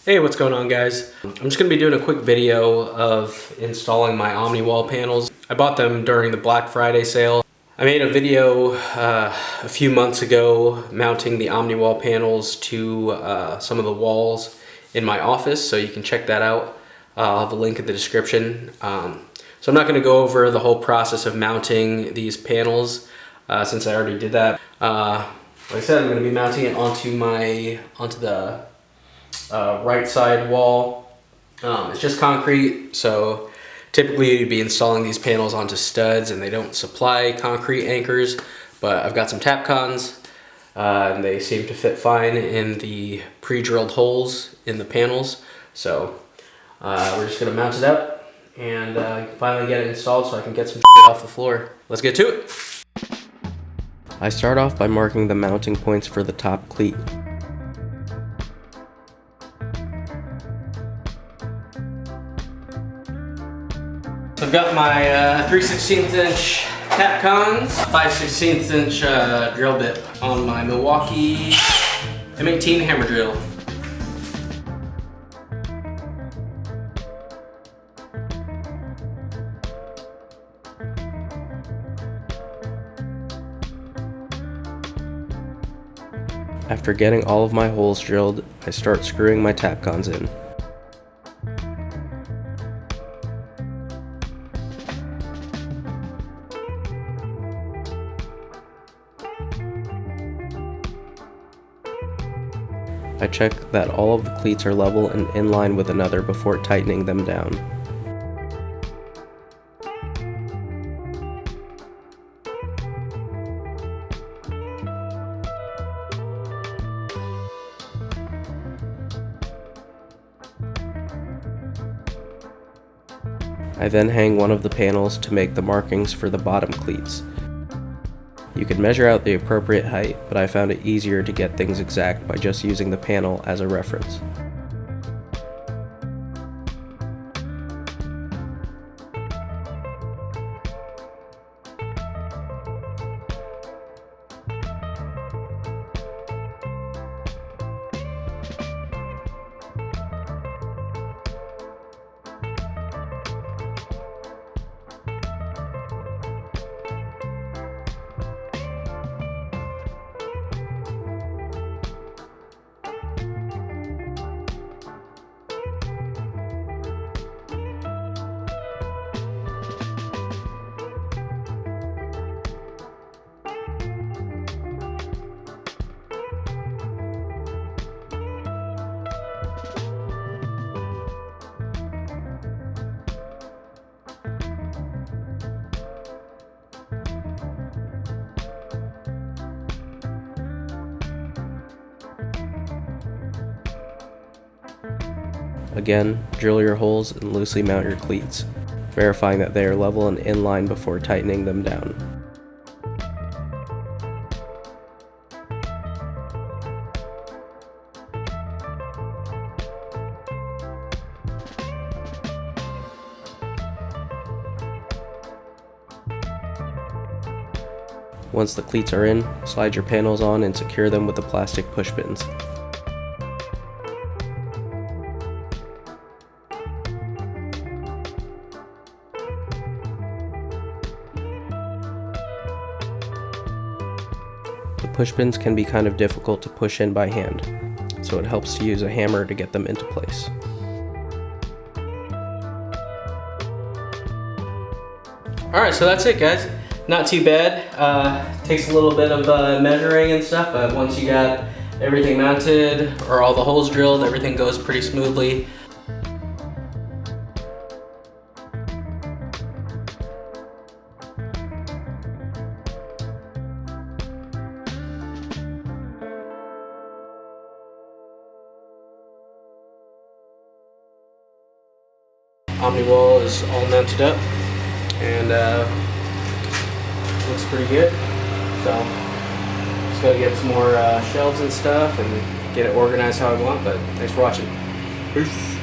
Hey, what's going on, guys? I'm just going to be doing a quick video of installing my Omniwall panels. I bought them during the Black Friday sale. I made a video a few months ago mounting the Omniwall panels to some of the walls in my office, so you can check that out. I'll have a link in the description. So I'm not going to go over the whole process of mounting these panels since I already did that. Like I said, I'm going to be mounting it onto the right side wall. It's just concrete, so typically you'd be installing these panels onto studs and they don't supply concrete anchors, but I've got some Tapcons and they seem to fit fine in the pre-drilled holes in the panels. So we're just gonna mount it up and finally get it installed so I can get some shit off the floor. Let's get to it. I start off by marking the mounting points for the top cleat. So I've got my 3/16 inch Tapcons, 5/16 inch drill bit on my Milwaukee M18 hammer drill. After getting all of my holes drilled, I start screwing my Tapcons in. I check that all of the cleats are level and in line with another before tightening them down. I then hang one of the panels to make the markings for the bottom cleats. You could measure out the appropriate height, but I found it easier to get things exact by just using the panel as a reference. Again, drill your holes and loosely mount your cleats, verifying that they are level and in line before tightening them down. Once the cleats are in, slide your panels on and secure them with the plastic push pins. The push pins can be kind of difficult to push in by hand, so it helps to use a hammer to get them into place. Alright, so that's it, guys. Not too bad. Takes a little bit of measuring and stuff, but once you got everything mounted or all the holes drilled, everything goes pretty smoothly. Omniwall is all mounted up and looks pretty good. So just gotta get some more shelves and stuff and get it organized how I want, but thanks for watching. Peace.